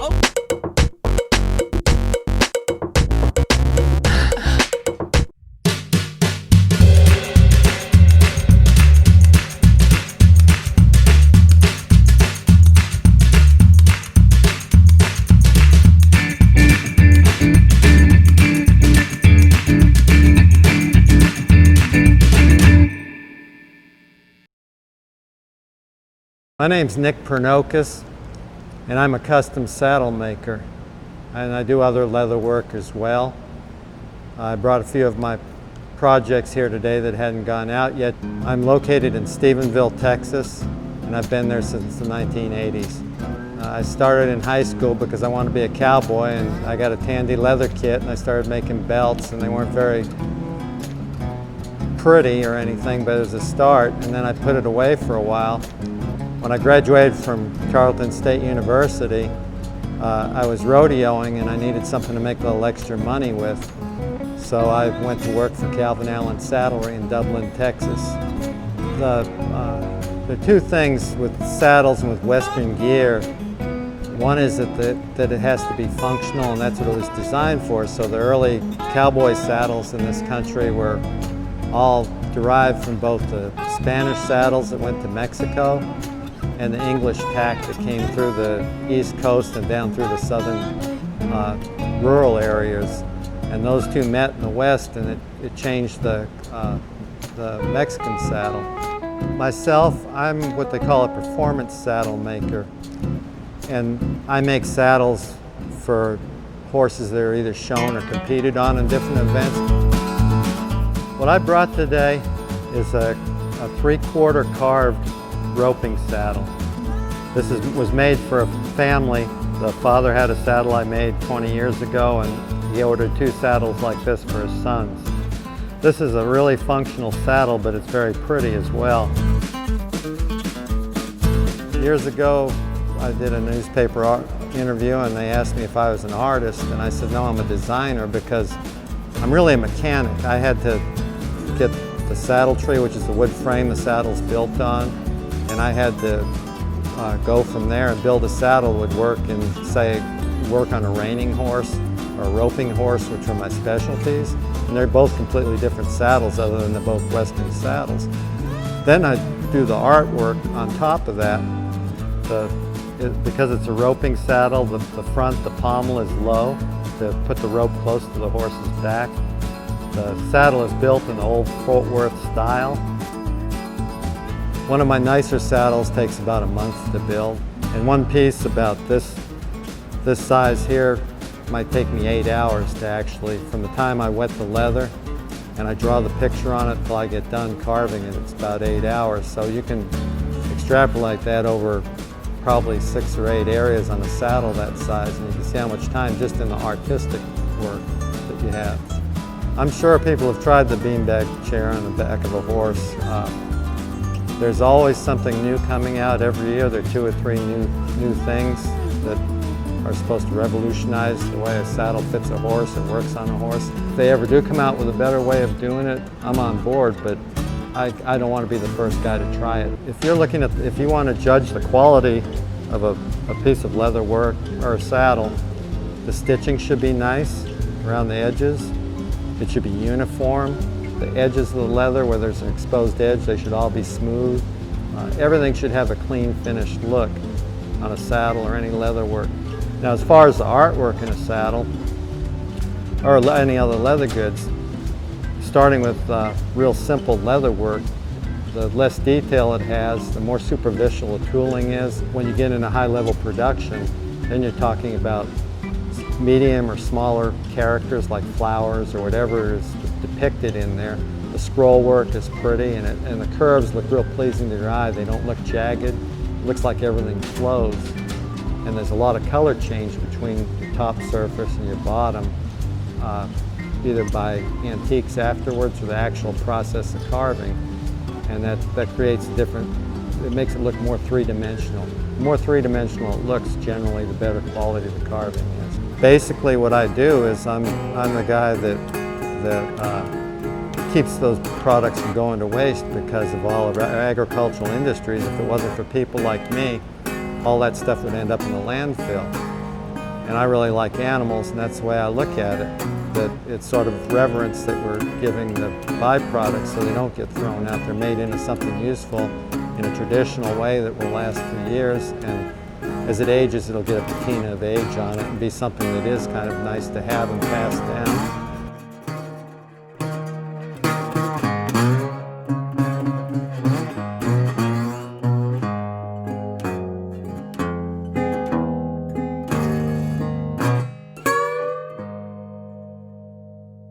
My name's Nick Pernocas, and I'm a custom saddle maker, and I do other leather work as well. I brought a few of my projects here today that hadn't gone out yet. I'm located in Stephenville, Texas, and I've been there since the 1980s. I started in high school because I wanted to be a cowboy, and I got a Tandy leather kit, and I started making belts, and they weren't very pretty or anything, but it was a start, and then I put it away for a while. When I graduated from Tarleton State University, I was rodeoing and I needed something to make a little extra money with. So I went to work for Calvin Allen Saddlery in Dublin, Texas. The two things with saddles and with Western gear, one is that it has to be functional, and that's what it was designed for. So the early cowboy saddles in this country were all derived from both the Spanish saddles that went to Mexico and the English tack that came through the East Coast and down through the southern rural areas. And those two met in the West, and it changed the Mexican saddle. Myself, I'm what they call a performance saddle maker. And I make saddles for horses that are either shown or competed on in different events. What I brought today is a 3/4 carved roping saddle. This was made for a family. The father had a saddle I made 20 years ago, and he ordered 2 saddles like this for his sons. This is a really functional saddle, but it's very pretty as well. Years ago, I did a newspaper interview, and they asked me if I was an artist, and I said, no, I'm a designer, because I'm really a mechanic. I had to get the saddle tree, which is the wood frame the saddle's built on, and I had to go from there and build a saddle that would work and work on a reining horse or a roping horse, which are my specialties. And they're both completely different saddles other than they're both Western saddles. Then I do the artwork on top of that. Because it's a roping saddle, the front, the pommel is low to put the rope close to the horse's back. The saddle is built in the old Fort Worth style. One of my nicer saddles takes about a month to build, and one piece about this size here might take me 8 hours to actually, from the time I wet the leather and I draw the picture on it till I get done carving it, it's about 8 hours. So you can extrapolate that over probably 6 or 8 areas on a saddle that size, and you can see how much time just in the artistic work that you have. I'm sure people have tried the beanbag chair on the back of a horse. There's always something new coming out every year. There are 2 or 3 new things that are supposed to revolutionize the way a saddle fits a horse and works on a horse. If they ever do come out with a better way of doing it, I'm on board, but I don't want to be the first guy to try it. If you want to judge the quality of a piece of leather work or a saddle, the stitching should be nice around the edges. It should be uniform. The edges of the leather, where there's an exposed edge, they should all be smooth. Everything should have a clean, finished look on a saddle or any leather work. Now, as far as the artwork in a saddle, or any other leather goods, starting with real simple leather work, the less detail it has, the more superficial the tooling is. When you get into high-level production, then you're talking about medium or smaller characters like flowers or whatever is depicted in there. The scroll work is pretty, and the curves look real pleasing to your eye. They don't look jagged. It looks like everything flows. And there's a lot of color change between your top surface and your bottom, either by antiques afterwards or the actual process of carving. And that creates a different, it makes it look more three-dimensional. The more three-dimensional it looks, generally the better quality the carving is. Basically what I do is I'm the guy that keeps those products from going to waste because of all of our agricultural industries. If it wasn't for people like me, all that stuff would end up in the landfill. And I really like animals, and that's the way I look at it, that it's sort of reverence that we're giving the byproducts so they don't get thrown out. They're made into something useful in a traditional way that will last for years, and as it ages, it'll get a patina of age on it and be something that is kind of nice to have and passed down.